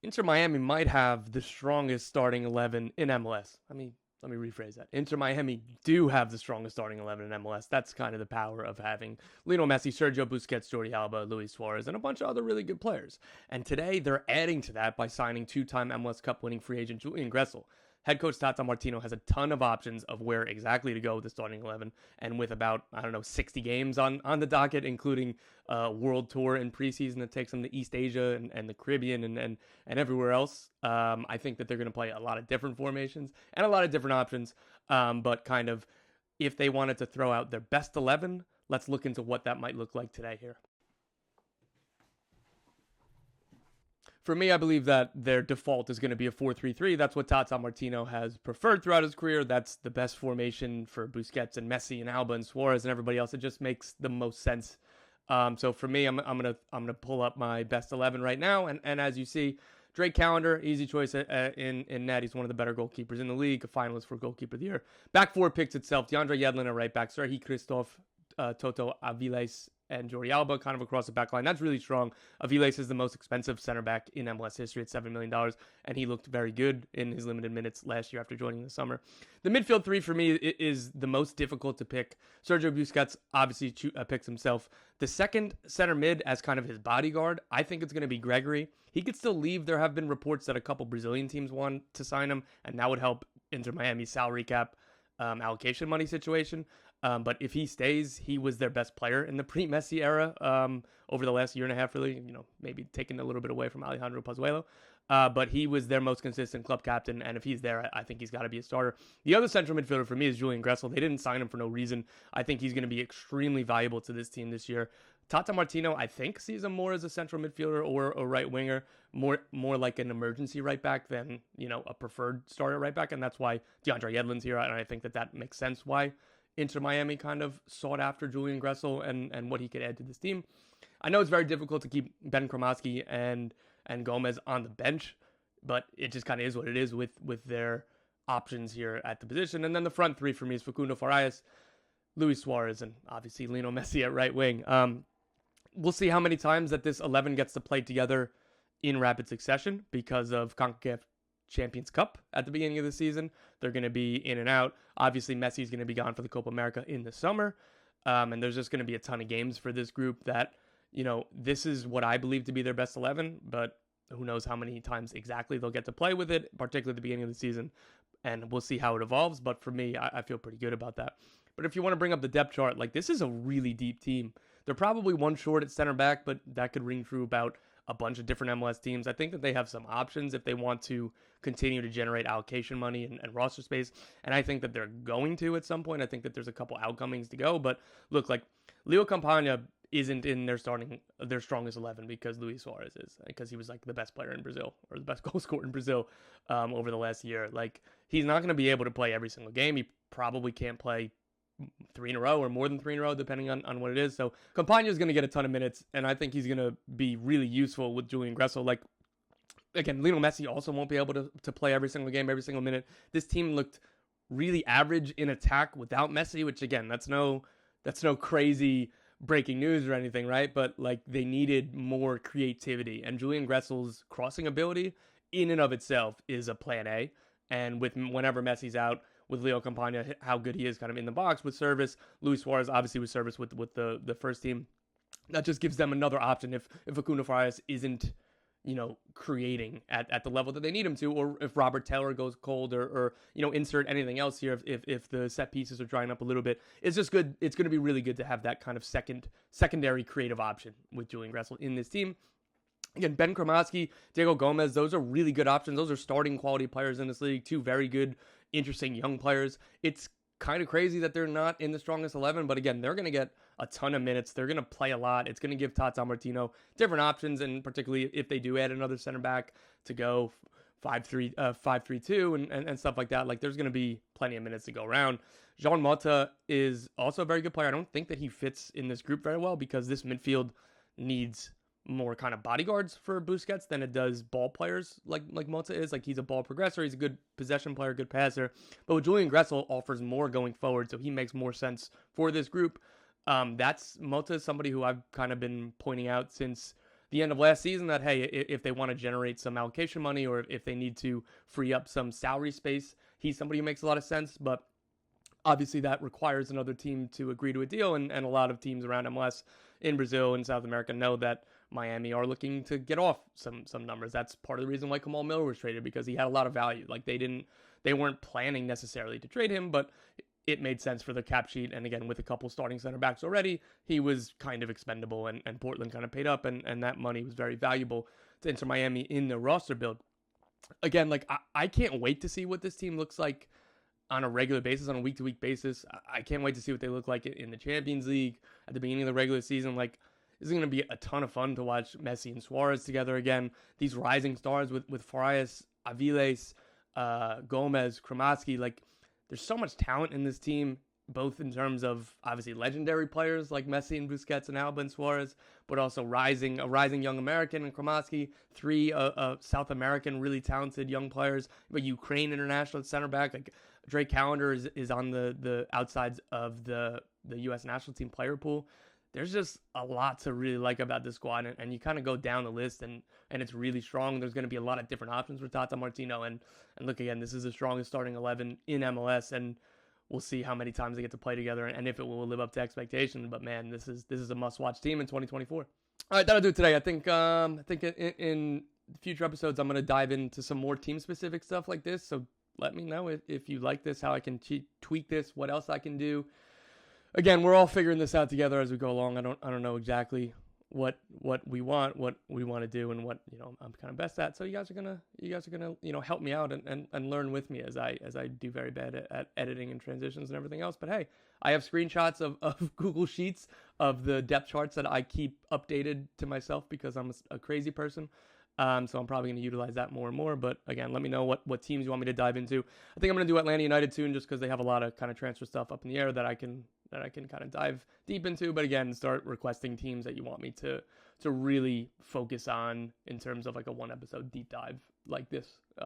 Inter Miami might have the strongest starting 11 in MLS. Let me rephrase that. Inter Miami do have the strongest starting 11 in MLS. That's kind of the power of having Lionel Messi, Sergio Busquets, Jordi Alba, Luis Suarez, and a bunch of other really good players. And today they're adding to that by signing two-time MLS Cup winning free agent Julian Gressel. Head coach Tata Martino has a ton of options of where exactly to go with the starting 11. And with about, 60 games on the docket, including World Tour in preseason that takes them to East Asia and the Caribbean and everywhere else, I think that they're going to play a lot of different formations and a lot of different options. But kind of if they wanted to throw out their best 11, let's look into what that might look like today here. For me, I believe that their default is going to be a 4-3-3. That's what Tata Martino has preferred throughout his career. That's the best formation for Busquets and Messi and Alba and Suarez and everybody else. It just makes the most sense. So for me, I'm gonna pull up my best 11 right now, and as you see, Drake Callender, easy choice in net. He's one of the better goalkeepers in the league, a finalist for goalkeeper of the year. Back four picks itself: DeAndre Yedlin at right back, Sergi Christoph, Toto Aviles, and Jordi Alba kind of across the back line. That's really strong. Aviles is the most expensive center back in MLS history at $7 million, and he looked very good in his limited minutes last year after joining the summer. The midfield three for me is the most difficult to pick. Sergio Busquets obviously picks himself. The second center mid as kind of his bodyguard, I think it's going to be Gregory. He could still leave. There have been reports that a couple Brazilian teams want to sign him, and that would help Inter Miami's salary cap allocation money situation. But if he stays, he was their best player in the pre-Messi era over the last year and a half, really, maybe taking a little bit away from Alejandro Pozuelo. But he was their most consistent club captain, and if he's there, I think he's got to be a starter. The other central midfielder for me is Julian Gressel. They didn't sign him for no reason. I think he's going to be extremely valuable to this team this year. Tata Martino, I think, sees him more as a central midfielder or a right winger, more like an emergency right back than a preferred starter right back, and that's why DeAndre Yedlin's here, and I think that makes sense why Inter Miami kind of sought after Julian Gressel and what he could add to this team. I know it's very difficult to keep Ben Kromaski and Gomez on the bench, but it just kind of is what it is with their options here at the position. And then the front three for me is Facundo Farias, Luis Suarez, and obviously Lionel Messi at right wing. We'll see how many times that this 11 gets to play together in rapid succession because of CONCACAF Champions Cup at the beginning of the season. They're going to be in and out. Obviously, Messi's going to be gone for the Copa America in the summer. And there's just going to be a ton of games for this group that, this is what I believe to be their best 11, but who knows how many times exactly they'll get to play with it, particularly at the beginning of the season. And we'll see how it evolves. But for me, I feel pretty good about that. But if you want to bring up the depth chart, this is a really deep team. They're probably one short at center back, but that could ring true about a bunch of different MLS teams. I think that they have some options if they want to continue to generate allocation money and roster space. And I think that they're going to at some point. I think that there's a couple outcomings to go. But look, Leo Campagna isn't in their strongest 11 because Luis Suarez is, because he was the best player in Brazil or the best goal scorer in Brazil over the last year. He's not going to be able to play every single game. He probably can't play 3 in a row or more than 3 in a row, depending on what it is. So Campagna is going to get a ton of minutes, and I think he's going to be really useful with Julian Gressel. Again, Lionel Messi also won't be able to play every single game, every single minute. This team looked really average in attack without Messi, which again, that's no crazy breaking news or anything, right? But they needed more creativity, and Julian Gressel's crossing ability in and of itself is a plan A. And whenever Messi's out, with Leo Campagna, how good he is kind of in the box with service. Luis Suarez obviously with service with the first team. That just gives them another option if Facundo Farias isn't, creating at the level that they need him to, or if Robert Taylor goes cold or insert anything else here if the set pieces are drying up a little bit. It's just good. It's going to be really good to have that kind of secondary creative option with Julian Gressel in this team. Again, Ben Kromaski, Diego Gomez, those are really good options. Those are starting quality players in this league. Two very good, interesting young players. It's kind of crazy that they're not in the strongest 11, but again, they're going to get a ton of minutes. They're going to play a lot. It's going to give Tata Martino different options, and particularly if they do add another center back to go 5-3-2 and stuff like that. There's going to be plenty of minutes to go around. Jean Mota is also a very good player. I don't think that he fits in this group very well because this midfield needs more kind of bodyguards for Busquets than it does ball players like Mota is. He's a ball progressor. He's a good possession player, good passer. But with Julian Gressel offers more going forward, so he makes more sense for this group. Mota is somebody who I've kind of been pointing out since the end of last season that, hey, if they want to generate some allocation money or if they need to free up some salary space, he's somebody who makes a lot of sense. But obviously that requires another team to agree to a deal, and a lot of teams around MLS in Brazil and South America know that Miami are looking to get off some numbers. That's part of the reason why Kamal Miller was traded, because he had a lot of value. Like they weren't planning necessarily to trade him, but it made sense for the cap sheet. And again, with a couple starting center backs already, he was kind of expendable, and Portland kind of paid up, and that money was very valuable to Inter Miami in the roster build. Again, like I can't wait to see what this team looks like on a regular basis, on a week-to-week basis. I can't wait to see what they look like in the Champions League at the beginning of the regular season. Like, this is going to be a ton of fun to watch Messi and Suarez together again. These rising stars with Farias, Aviles, Gomez, Kramaski. Like, there's so much talent in this team, both in terms of obviously legendary players like Messi and Busquets and Alba and Suarez, but also a rising young American in Kramaski, 3 South American really talented young players, but Ukraine international center back, like Drake Callender is on the outsides of the U.S. national team player pool. There's just a lot to really like about this squad, and you kind of go down the list, and it's really strong. There's going to be a lot of different options for Tata Martino, and look, again, this is the strongest starting 11 in MLS, and we'll see how many times they get to play together and if it will live up to expectation. But man, this is a must-watch team in 2024. All right, that'll do it today. I think in future episodes I'm going to dive into some more team-specific stuff like this. So let me know if you like this, how I can tweak this, what else I can do. Again, we're all figuring this out together as we go along. I don't know exactly what we want to do, and what I'm kind of best at. So you guys are gonna help me out and learn with me as I do very bad at editing and transitions and everything else. But hey, I have screenshots of Google Sheets of the depth charts that I keep updated to myself because I'm a crazy person. So I'm probably going to utilize that more and more. But again, let me know what teams you want me to dive into. I think I'm going to do Atlanta United soon, just because they have a lot of kind of transfer stuff up in the air that I can kind of dive deep into. But again, start requesting teams that you want me to really focus on in terms of like a 1 episode deep dive like this.